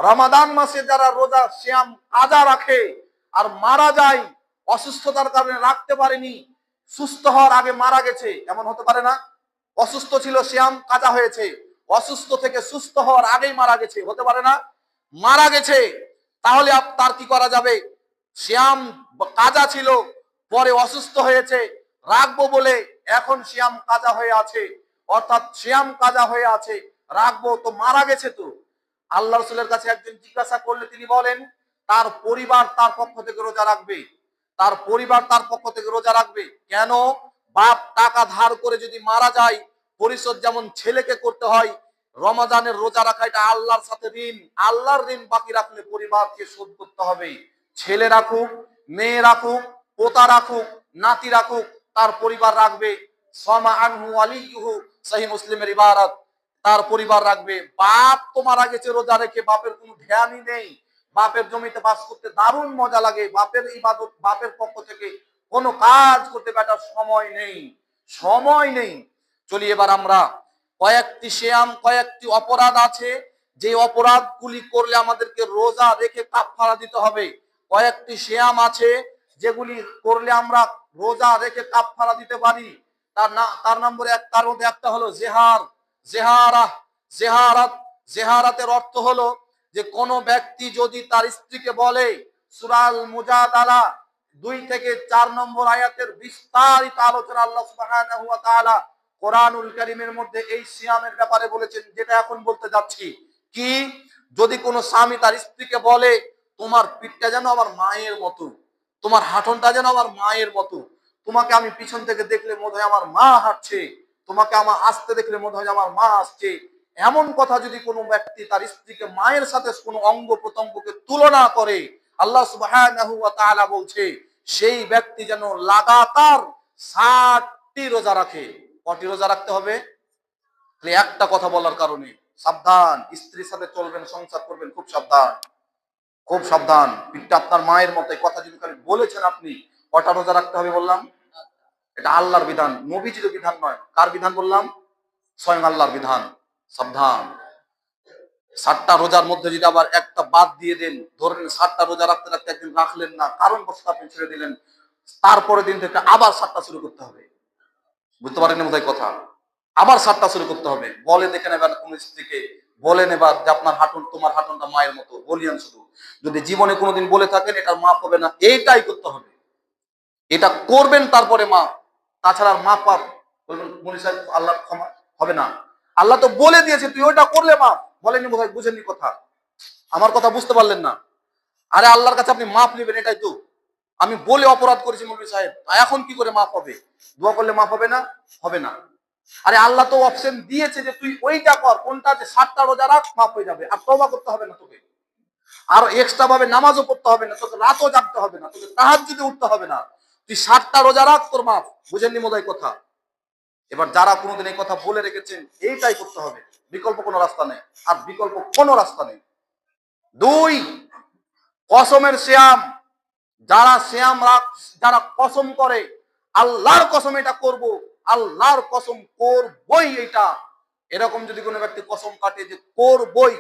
রমাদান মাসে যারা রোজা সিয়াম কাজা রাখে আর মারা যায়, অসুস্থতার কারণে রাখতে পারেনি, সুস্থ হওয়ার আগে মারা গেছে, এমন হতে পারে না? অসুস্থ ছিল, সিয়াম কাজা হয়েছে, অসুস্থ থেকে সুস্থ হওয়ার আগেই মারা গেছে, হতে পারে না? মারা গেছে, তাহলে তার কি করা যাবে? সিয়াম কাজা ছিল, পরে অসুস্থ হয়েছে, রাখবো বলে এখন সিয়াম কাজা হয়ে আছে, অর্থাৎ সিয়াম কাজা হয়ে আছে, রাখবো তো মারা গেছে তো। আল্লাহ রাসূলের কাছে একজন জিজ্ঞাসা করলে তিনি বলেন তার পরিবার তার পক্ষ থেকে রোজা রাখবে, তার পরিবার তার পক্ষ থেকে রোজা রাখবে। কেন? বাপ টাকা ধার করে যদি মারা যায়, পরিশোধ যেমন ছেলেকে করতে হয়, রমাদানের রোজা রাখা এটা আল্লাহর সাথে ঋণ, আল্লাহর ঋণ বাকি রাখলে পরিবারকে শোধ করতে হবে। ছেলে রাখুক, মেয়ে রাখুক, পোতা রাখুক, নাতি রাখুক, তার পরিবার রাখবে। সামা আনহু ওয়ালিয়ুহু, সহিহ মুসলিমের ইবারত, তার পরিবার রাখবে। বাপ তো মারা গেছে রোজা রেখে, বাপের কোনো ধ্যানই নেই, বাপের জমিতে বাস করতে দারুণ মজা লাগে, বাপের ইবাদত, বাপের পক্ষ থেকে কোনো কাজ করতে বেটার সময় নেই, সময় নেই। চলি এবার আমরা কয়েকটি সিয়াম, কয়েকটি অপরাধ আছে যে অপরাধগুলি করলে আমাদেরকে রোজা রেখে কাফারা দিতে হবে। কয়েকটি সিয়াম আছে যেগুলি করলে আমরা রোজা রেখে কাফারা দিতে পারি। তার নম্বরে তার মধ্যে একটা হলো জেহার, জেহারা, জেহারাত। জেহারাতের অর্থ হলো যে কোন ব্যক্তি যদি তার স্ত্রীকে বলে, সূরাল মুজাদালা 2 থেকে 4 নম্বর আয়াতের বিস্তারিত আলোচনা আল্লাহ সুবহানাহু ওয়া তাআলা কোরআনুল কারীমের মধ্যে এই সিয়ামের ব্যাপারে বলেছেন, যেটা এখন বলতে যাচ্ছি। কি? যদি কোনো স্বামী তার স্ত্রীকে বলে, তোমার পিঠটা যেন আমার মায়ের মতো, তোমার হাঁটনটা যেন আমার মায়ের মতো, তোমাকে আমি পিছন থেকে দেখলে মনে হয় আমার মা হাঁটছে, তোমাকে আমার আসতে দেখলে মনে হয় আমার মা আসছে, এমন কথা যদি কোনো ব্যক্তি তার স্ত্রীকে মায়ের সাথে কোনো অঙ্গ প্রত্যঙ্গকে তুলনা করে, আল্লাহ সুবহানাহু ওয়া তাআলা বলছে সেই ব্যক্তি যেন লাগাতার 60টি রোজা রাখে। কটি রোজা রাখতে হবে? একটা কথা বলার কারণে সাবধান, স্ত্রীর সাথে চলবেন, সংসার করবেন, খুব সাবধান, খুব সাবধান। পিঠটা আপনার মায়ের মতো, কথা যদি খালি বলেছেন আপনি, কটা রোজা রাখতে হবে বললাম? এটা আল্লাহর বিধান, নবীজির বিধান নয়। কার বিধান বললাম? স্বয়ং আল্লাহর বিধান। সাবধান। 60টা রোজার মধ্যে যদি আবার একটা বাদ দিয়ে দেন, ধরেন 60টা রোজা রাখতে রাখতে একদিন রাখলেন না, কারণ বশত আপনি ছেড়ে দিলেন, তারপরের দিন থেকে আবার 60টা শুরু করতে হবে। বুঝতে পারেন বোধহয় কথা? আবার 60টা শুরু করতে হবে। বলে দেখে নেবেন কোন স্ত্রীকে, বলে নেবার যে আপনার হাঁটুন, তোমার হাঁটুনটা মায়ের মতো, বলিয়ান শুধু। যদি জীবনে কোনোদিন বলে থাকেন, এটা মাফ হবে না, এইটাই করতে হবে, এটা করবেন, তারপরে মা, তাছাড়া মা পাপ বলবেন মনি সাহেব আল্লাহ ক্ষমা হবে না। আল্লাহ তো বলে দিয়েছে তুই ওইটা করলে মাফ, বলেনি বোধহয়, বুঝেননি কথা, আমার কথা বুঝতে পারলেন না? আরে আল্লাহর কাছে আপনি মাফ নেবেন, এটাই তো। আমি বলে অপরাধ করেছি মৌলভী সাহেব, এখন কি করে মাফ হবে? দোয়া করলে মাফ হবে না? হবে না। আরে আল্লাহ তো অপশন দিয়েছে যে তুই ওইটা কর, কোনটা? যে 60টা রোজা রাখ, মাফ হয়ে যাবে, আর তওবা করতে হবে না তোকে, আর এক্সট্রা ভাবে নামাজও পড়তে হবে না তোকে, রাতও জাগতে হবে না তোকে, তাহাজ্জুদে উঠতে হবে না, তুই 60টা রোজা রাখ, তোর মাফ। বুঝেননি বোধহয় কথা? এবার যারা কোনোদিন এই কথা বলে রেখেছেন, এইটাই করতে হবে, বিকল্প কোনো রাস্তা নেই, আর বিকল্প কোনো রাস্তা নেই। 2, কসমের সিয়াম। যারা সিয়াম যারা কসম করে, আল্লাহর কসম এটা করব, আল্লাহর কসম করবই এটা, এরকম যদি কোনো ব্যক্তি কসম কাটে যে করবই,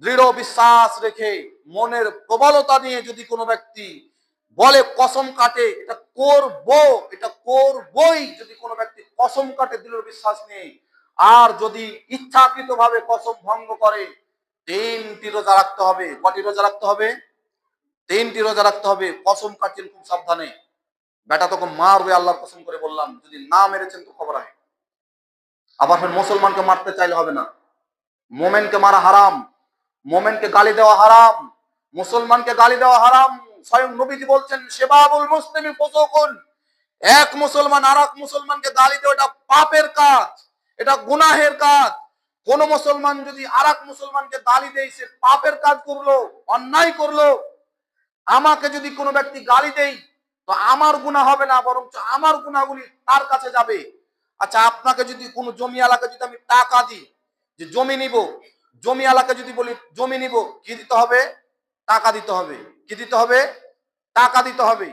দৃঢ় বিশ্বাস রেখে, মনের প্রবলতা নিয়ে যদি কোনো ব্যক্তি বলে, কসম কাটে এটা করব, এটা করবই, যদি কোনো ব্যক্তি কসম কাটে দৃঢ় বিশ্বাস নিয়ে, আর যদি ইচ্ছাকৃত ভাবে কসম ভঙ্গ করে, 3টি রোজা রাখতে হবে। কটি রোজা রাখতে হবে? 3টি রোজা রাখতে হবে। কসম কাটছেন, খুব সাবধানে, বেটা তোকে মারবে, আল্লাহর কসম করে বললাম, যদি না মেরেছেন তো খবর আছে। আবার ফের মুসলমানকে মারতে চাইলে হবে না, মোমেনকে মারা হারাম, মোমেনকে গালি দেওয়া হারাম, মুসলমানকে গালি দেওয়া হারাম। স্বয়ং নবীজি বলছেন, সেবাবুল মুসলিমি ফুসুকুন, এক মুসলমান আর এক মুসলমানকে গালি দেওয়া এটা পাপের কাজ, এটা গুনাহের কাজ। কোন মুসলমান যদি আর এক মুসলমানকে গালি দেয়, সে পাপের কাজ করলো, অন্যায় করলো। আমাকে যদি কোনো ব্যক্তি গালি দেয়, তো আমার গুনাহ হবে না, বরং আমার গুনাহগুলি তার কাছে যাবে। আচ্ছা, আপনাকে যদি কোনো জমিওয়ালাকে যদি আমি টাকা দিই যে জমি নিব, জমিওয়ালাকে যদি বলি জমি নিব, কি দিতে হবে? টাকা দিতে হবে। কি দিতে হবে? টাকা দিতে হবে।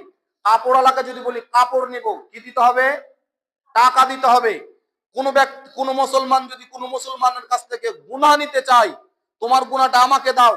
কাপড়ওয়ালাকে যদি বলি কাপড় নিব, কি দিতে হবে? টাকা দিতে হবে। কোন ব্যক্তি, কোন মুসলমান যদি কোনো মুসলমানের কাছ থেকে গুনাহ নিতে চায়, তোমার গুনাহটা আমাকে দাও,